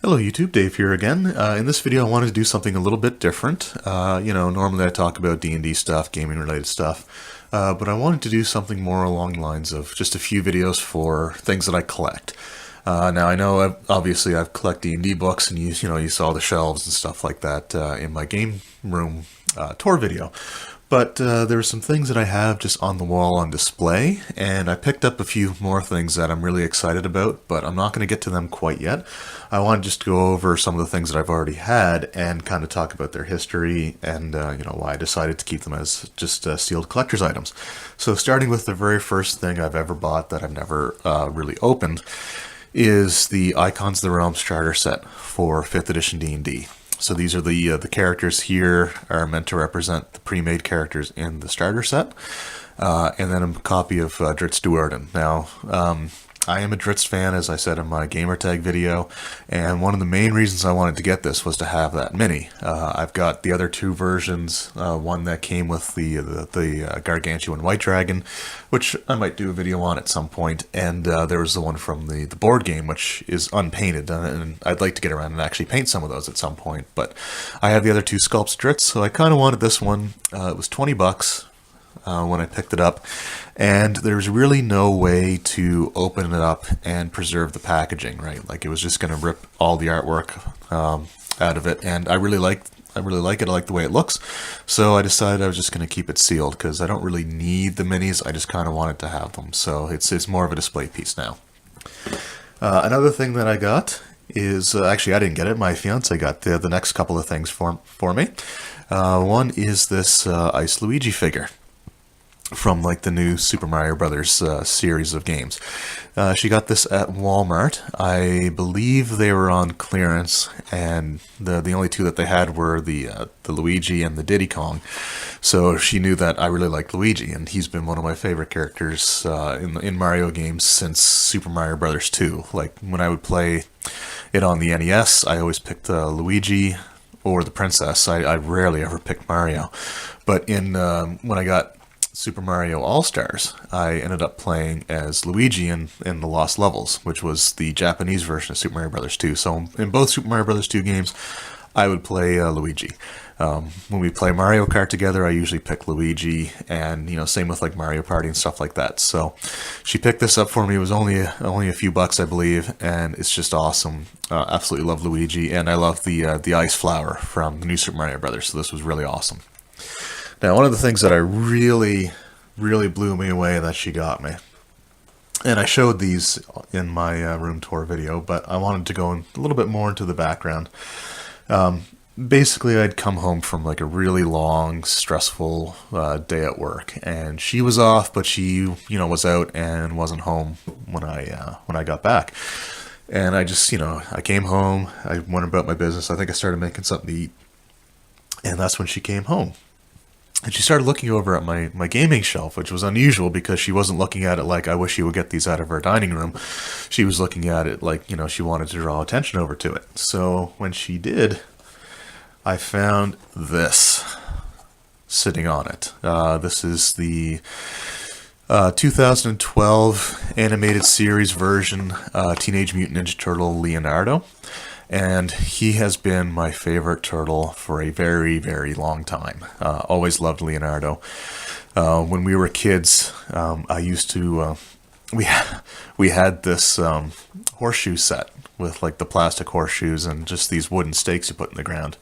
Hello YouTube, Dave here again. In this video I wanted to do something a little bit different. Normally I talk about D&D stuff, gaming related stuff, but I wanted to do something more along the lines of just a few videos for things that I collect. Now I know obviously I've collected D&D books and you saw the shelves and stuff like that in my game room tour video. But there are some things that I have just on the wall on display, and I picked up a few more things that I'm really excited about, but I'm not going to get to them quite yet. I want to just go over some of the things that I've already had and kind of talk about their history and why I decided to keep them as just sealed collector's items. So starting with the very first thing I've ever bought that I've never really opened is the Icons of the Realm starter set for 5th edition D&D. So these are the characters here are meant to represent the pre-made characters in the starter set, and then a copy of Drizzt Do'Urden. Now, I am a Drizzt fan, as I said in my gamertag video, and one of the main reasons I wanted to get this was to have that mini. I've got the other two versions, one that came with the Gargantuan White Dragon, which I might do a video on at some point, and there was the one from the board game, which is unpainted, and I'd like to get around and actually paint some of those at some point, but I have the other two sculpts Drizzt, so I kind of wanted this one. It was $20 when I picked it up, and there's really no way to open it up and preserve the packaging, right? Like, it was just going to rip all the artwork out of it, and I really like it. I like the way it looks, so I decided I was just going to keep it sealed because I don't really need the minis. I just kind of wanted to have them, so it's more of a display piece now. Another thing that I got is actually I didn't get it. My fiance got the next couple of things for me. One is this Ice Luigi figure from like the new Super Mario Brothers series of games. She got this at Walmart. I believe they were on clearance, and the only two that they had were the Luigi and the Diddy Kong. So she knew that I really liked Luigi, and he's been one of my favorite characters in Mario games since Super Mario Brothers 2. Like, when I would play it on the NES, I always picked Luigi or the princess. I rarely ever picked Mario. But when I got Super Mario All-Stars, I ended up playing as Luigi in the Lost Levels, which was the Japanese version of Super Mario Bros. 2. So in both Super Mario Bros. 2 games, I would play Luigi. When we play Mario Kart together, I usually pick Luigi, and same with like Mario Party and stuff like that. So she picked this up for me. It was only a few bucks, I believe, and it's just awesome. Absolutely love Luigi, and I love the ice flower from the new Super Mario Bros. So this was really awesome. Now, one of the things that I really blew me away that she got me, and I showed these in my room tour video, but I wanted to go a little bit more into the background. Basically, I'd come home from like a really long, stressful day at work, and she was off, but she, was out and wasn't home when I got back. And I just, I came home, I went about my business. I think I started making something to eat, and that's when she came home. And she started looking over at my gaming shelf, which was unusual because she wasn't looking at it like, I wish you would get these out of her dining room. She was looking at it like, she wanted to draw attention over to it. So when she did, I found this sitting on it. This is the 2012 animated series version, Teenage Mutant Ninja Turtle Leonardo. And he has been my favorite turtle for a very, very long time. Always loved Leonardo. When we were kids, I used to... we had this horseshoe set with like the plastic horseshoes and just these wooden stakes you put in the ground.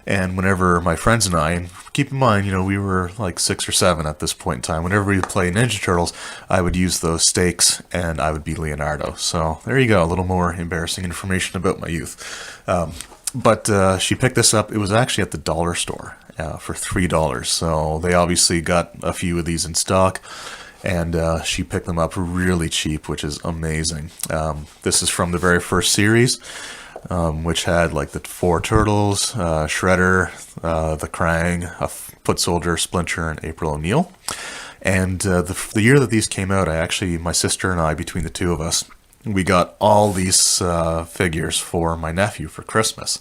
And whenever my friends and I, and keep in mind, we were like 6 or 7 at this point in time, whenever we would play Ninja Turtles, I would use those stakes and I would be Leonardo. So there you go, a little more embarrassing information about my youth. But she picked this up. It was actually at the dollar store for $3. So they obviously got a few of these in stock, and she picked them up really cheap, which is amazing. This is from the very first series, which had like the 4 turtles, Shredder, the Krang, a foot soldier, Splinter, and April O'Neil. And the year that these came out, my sister and I, between the two of us, we got all these figures for my nephew for Christmas.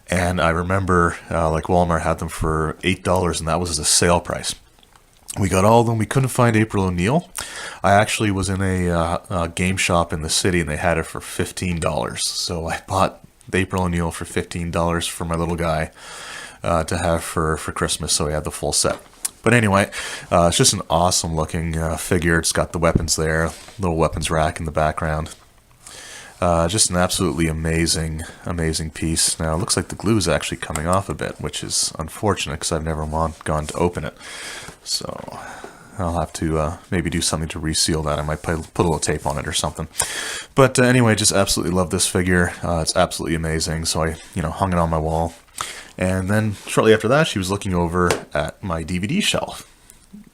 And I remember like Walmart had them for $8, and that was the sale price. We got all of them. We couldn't find April O'Neil. I actually was in a game shop in the city, and they had it for $15. So I bought April O'Neil for $15 for my little guy to have for Christmas, so he had the full set. But anyway, it's just an awesome looking figure. It's got the weapons there, little weapons rack in the background. Just an absolutely amazing piece. Now, it looks like the glue is actually coming off a bit, which is unfortunate because I've never gone to open it. So I'll have to maybe do something to reseal that. I might put a little tape on it or something. But anyway, just absolutely love this figure. It's absolutely amazing. So I, hung it on my wall. And then shortly after that, she was looking over at my DVD shelf,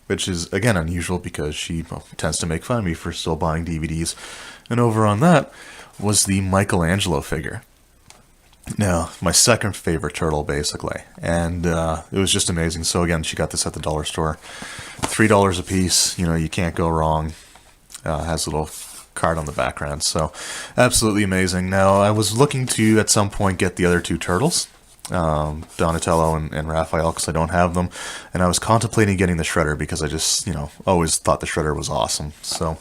which is, again, unusual because she tends to make fun of me for still buying DVDs. And over on that was the Michelangelo figure. Now, my second favorite turtle, basically. And it was just amazing. So again, she got this at the dollar store. $3 a piece. You can't go wrong. Has a little card on the background. So absolutely amazing. Now, I was looking to, at some point, get the other two turtles. Donatello and Raphael, because I don't have them, and I was contemplating getting the Shredder because I just, always thought the Shredder was awesome. So,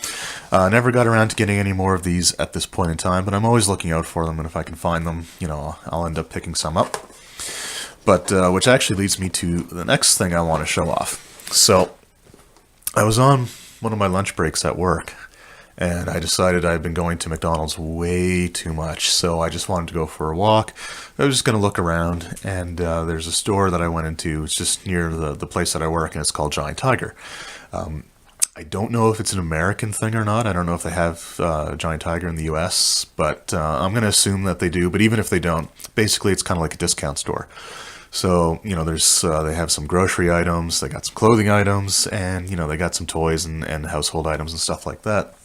never got around to getting any more of these at this point in time, but I'm always looking out for them, and if I can find them, I'll end up picking some up. But, which actually leads me to the next thing I want to show off. So, I was on one of my lunch breaks at work, and I decided I'd been going to McDonald's way too much, so I just wanted to go for a walk. I was just going to look around, and there's a store that I went into. It's just near the place that I work, and it's called Giant Tiger. I don't know if it's an American thing or not. I don't know if they have Giant Tiger in the U.S., but I'm going to assume that they do. But even if they don't, basically it's kind of like a discount store. So, there's they have some grocery items, they got some clothing items, and, they got some toys and household items and stuff like that.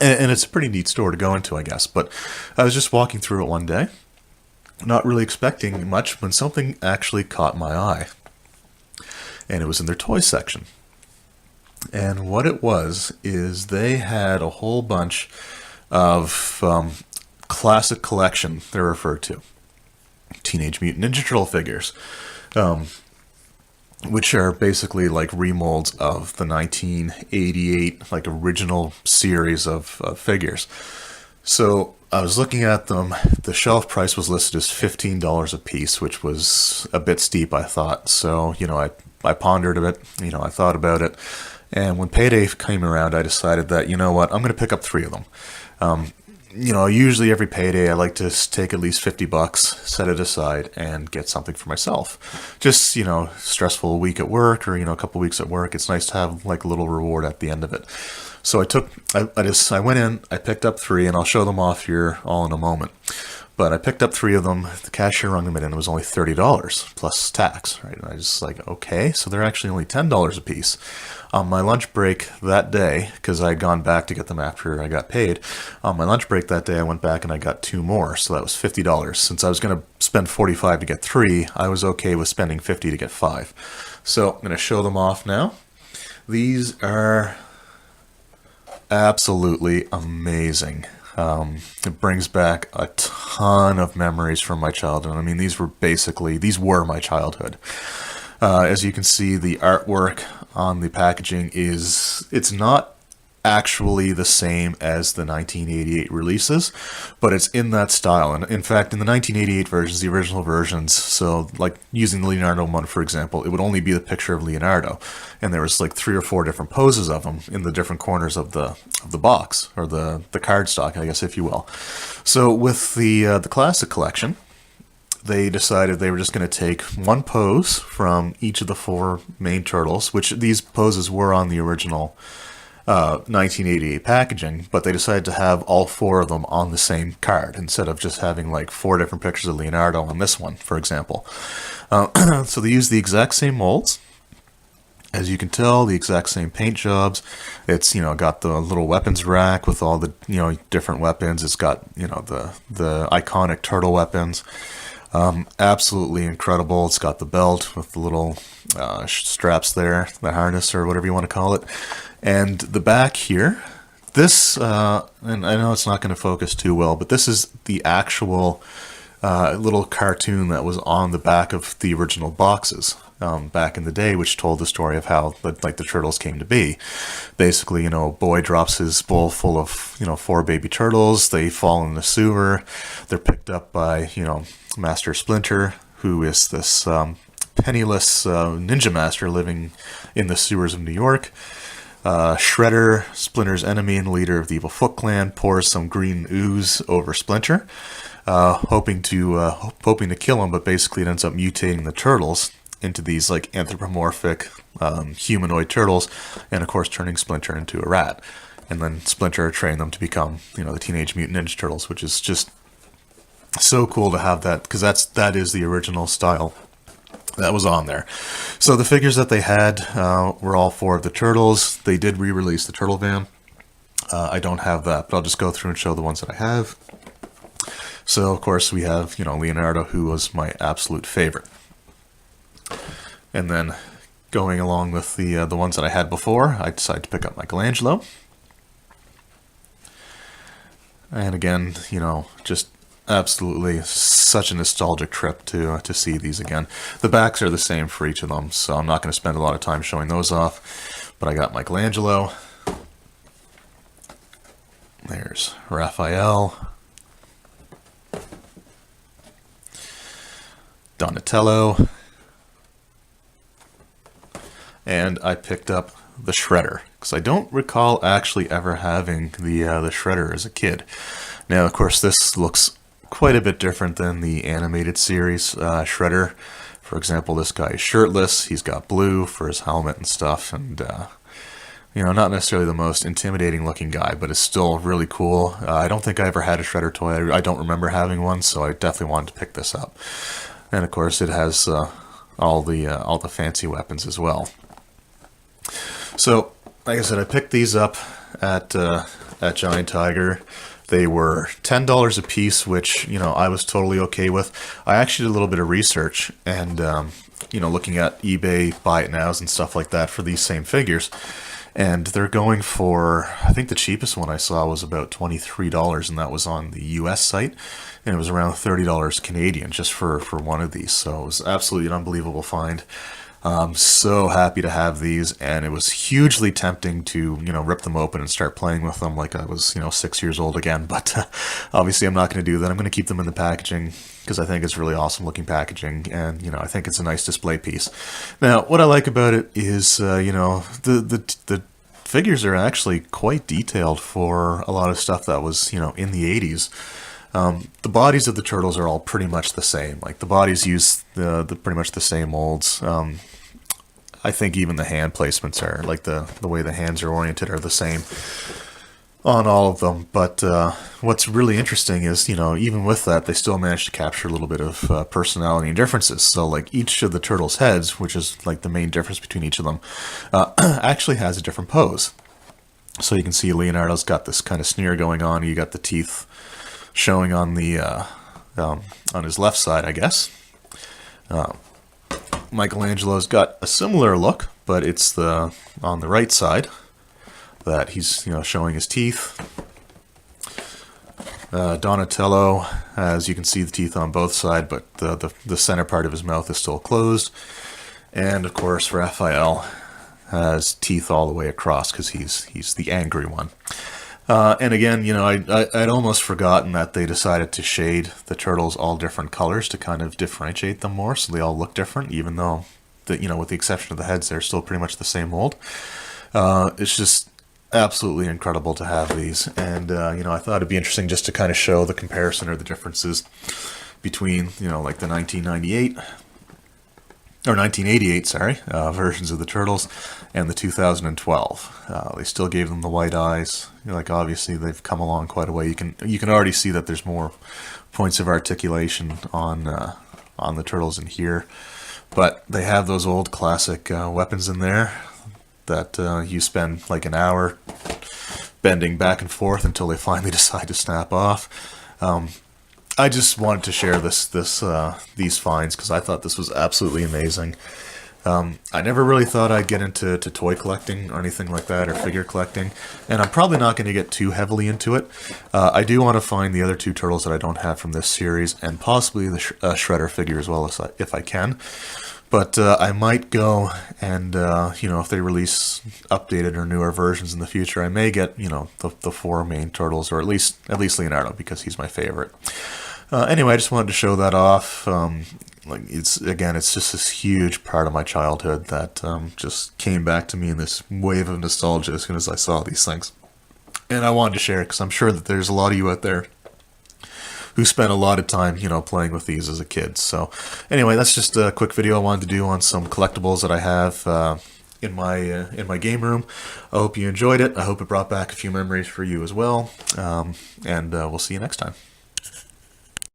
And it's a pretty neat store to go into, I guess. But I was just walking through it one day, not really expecting much, when something actually caught my eye. And it was in their toy section. And what it was is they had a whole bunch of classic collection, they're referred to. Teenage Mutant Ninja Turtle figures. Which are basically like remolds of the 1988 like original series of figures. So I was looking at them. The shelf price was listed as $15 a piece, which was a bit steep, I thought. So, I pondered a bit, I thought about it. And when payday came around, I decided that, I'm going to pick up 3 of them. Usually every payday I like to take at least $50, set it aside, and get something for myself. Just, stressful week at work or, a couple weeks at work. It's nice to have like a little reward at the end of it. So I went in, I picked up 3, and I'll show them off here all in a moment. But I picked up 3 of them. The cashier rung them in, and it was only $30 plus tax, right? And I just okay, so they're actually only $10 a piece. On my lunch break that day, because I had gone back to get them after I got paid, on my lunch break that day I went back and I got 2 more, so that was $50. Since I was going to spend $45 to get 3, I was okay with spending $50 to get 5. So I'm going to show them off now. These are absolutely amazing. It brings back a ton of memories from my childhood. I mean, these were my childhood. As you can see, the artwork on the packaging it's not actually the same as the 1988 releases, but it's in that style. And in fact, in the 1988 versions, the original versions, so like using the Leonardo one, for example, it would only be the picture of Leonardo. And there was like 3 or 4 different poses of him in the different corners of the box, or the cardstock, I guess, if you will. So with the classic collection, they decided they were just going to take one pose from each of the 4 main turtles, which these poses were on the original 1988 packaging, but they decided to have all 4 of them on the same card instead of just having like 4 different pictures of Leonardo on this one, for example. So they used the exact same molds. As you can tell, the exact same paint jobs. It's, got the little weapons rack with all the, different weapons. It's got, the iconic turtle weapons. Absolutely incredible. It's got the belt with the little straps there, the harness or whatever you want to call it. And the back here, this, and I know it's not going to focus too well, but this is the actual little cartoon that was on the back of the original boxes back in the day, which told the story of how the turtles came to be. Basically, a boy drops his bowl full of 4 baby turtles. They fall in the sewer. They're picked up by Master Splinter, who is this penniless ninja master living in the sewers of New York. Shredder, Splinter's enemy and leader of the Evil Foot Clan, pours some green ooze over Splinter, hoping to kill him, but basically it ends up mutating the turtles into these like anthropomorphic humanoid turtles, and of course turning Splinter into a rat. And then Splinter trained them to become the Teenage Mutant Ninja Turtles, which is just so cool to have that, because that is the original style that was on there. So the figures that they had were all 4 of the turtles. They did re-release the Turtle Van. I don't have that, but I'll just go through and show the ones that I have. So of course we have Leonardo, who was my absolute favorite. And then going along with the ones that I had before, I decided to pick up Michelangelo. And again, just absolutely such a nostalgic trip to see these again. The backs are the same for each of them, so I'm not going to spend a lot of time showing those off. But I got Michelangelo. There's Raphael. Donatello. And I picked up the Shredder, because I don't recall actually ever having the Shredder as a kid. Now, of course, this looks quite a bit different than the animated series Shredder. For example, this guy is shirtless. He's got blue for his helmet and stuff, and not necessarily the most intimidating looking guy, but is still really cool. I don't think I ever had a Shredder toy. I don't remember having one, so I definitely wanted to pick this up. And of course, it has all the fancy weapons as well. So, like I said, I picked these up at Giant Tiger. They were $10 a piece, which, I was totally okay with. I actually did a little bit of research and, looking at eBay buy it nows and stuff like that for these same figures. And they're going for, I think the cheapest one I saw was about $23, and that was on the US site. And it was around $30 Canadian just for one of these. So it was absolutely an unbelievable find. I'm so happy to have these, and it was hugely tempting to, rip them open and start playing with them like I was, 6 years old again. But obviously I'm not going to do that. I'm going to keep them in the packaging because I think it's really awesome looking packaging, and, I think it's a nice display piece. Now, what I like about it is, the figures are actually quite detailed for a lot of stuff that was, in the 80s. The bodies of the turtles are all pretty much the same. Like, the bodies use the pretty much the same molds. I think even the hand placements are, like the way the hands are oriented are the same on all of them. But what's really interesting is, even with that, they still managed to capture a little bit of personality and differences. So, like, each of the turtles' heads, which is like the main difference between each of them, actually has a different pose. So you can see Leonardo's got this kind of sneer going on. You got the teeth showing on the on his left side, I guess. Michelangelo's got a similar look, but it's on the right side that he's showing his teeth. Donatello, as you can see, the teeth on both sides, but the center part of his mouth is still closed. And of course, Raphael has teeth all the way across because he's the angry one. And again, I'd almost forgotten that they decided to shade the turtles all different colors to kind of differentiate them more, so they all look different, even though, with the exception of the heads, they're still pretty much the same mold. It's just absolutely incredible to have these, and, I thought it'd be interesting just to kind of show the comparison or the differences between, like the 1988, versions of the Turtles and the 2012. They still gave them the white eyes. Obviously they've come along quite a way. You can already see that there's more points of articulation on the Turtles in here, but they have those old classic weapons in there that you spend like an hour bending back and forth until they finally decide to snap off. I just wanted to share these finds because I thought this was absolutely amazing. I never really thought I'd get into toy collecting or anything like that, or figure collecting, and I'm probably not going to get too heavily into it. I do want to find the other two turtles that I don't have from this series, and possibly the Shredder figure as well, if I can. But I might go and, if they release updated or newer versions in the future, I may get, the four main turtles, or at least Leonardo, because he's my favorite. Anyway, I just wanted to show that off. It's just this huge part of my childhood that just came back to me in this wave of nostalgia as soon as I saw these things. And I wanted to share it because I'm sure that there's a lot of you out there who spent a lot of time, playing with these as a kid. So anyway, that's just a quick video I wanted to do on some collectibles that I have in my game room. I hope you enjoyed it. I hope it brought back a few memories for you as well. And we'll see you next time.